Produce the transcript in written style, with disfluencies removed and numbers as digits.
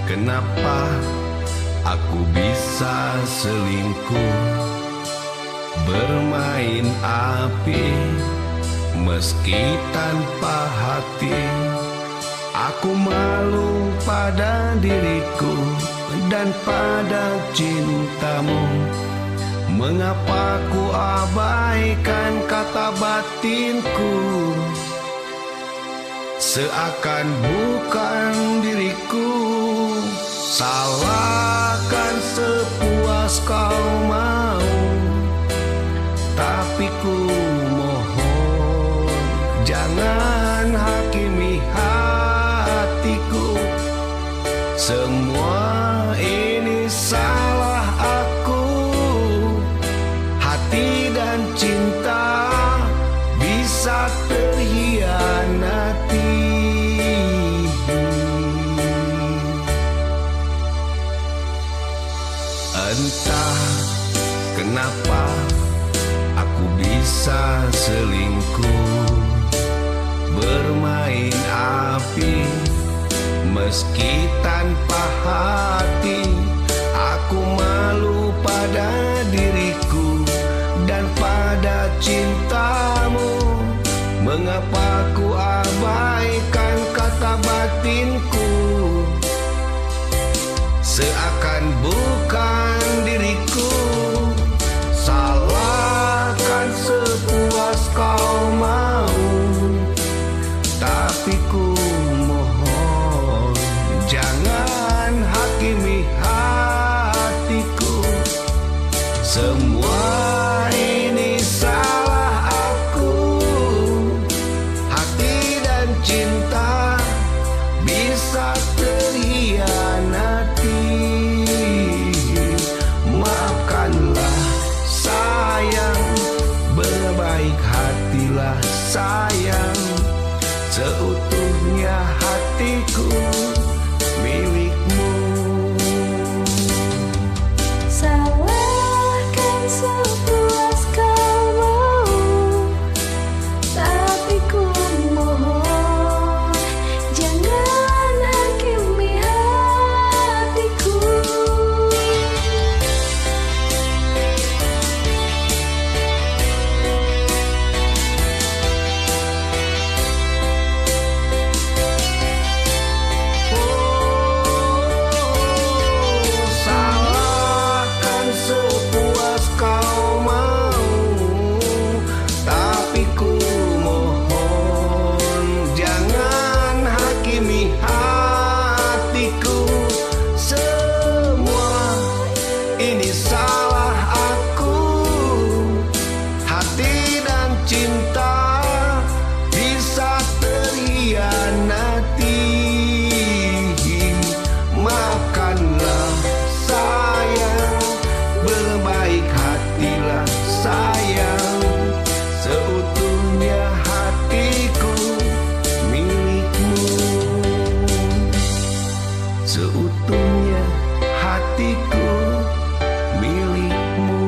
Kenapa aku bisa selingkuh, bermain api meski tanpa hati? Aku malu pada diriku dan pada cintamu. Mengapa ku abaikan kata batinku? Seakan bukan diriku. Salahkan sepuas kau mau, tapi ku mohon jangan hakimi hatiku. Semua ini salah aku. Hati dan cinta bisa terhianati. Entah kenapa aku bisa selingkuh, bermain api meski tanpa hati. Aku malu pada diriku dan pada cintamu. Mengapa ku abaikan kata batinku? Seakan bukan diriku. Salahkan sepuas kau mau, tapi ku mohon jangan hakimi hatiku. Semua ini salah aku. Hati dan cinta bisa terhianati. Maafkanlah sayang, berbaik hatilah sayang. Seutuhnya hatiku milikmu. Salahkan sepuas kau mau, tapi ku mohon jangan hakimi hatiku. Salahkan sepuas kau mau, tapi ku mohon jangan hakimi hatiku. Semua ini salah aku. Hati dan cinta bisa terhianati. Maafkanlah sayang, berbaik hatilah sayang. Seutuhnya hatiku milikmu. Seutuhnya hatiku milikmu.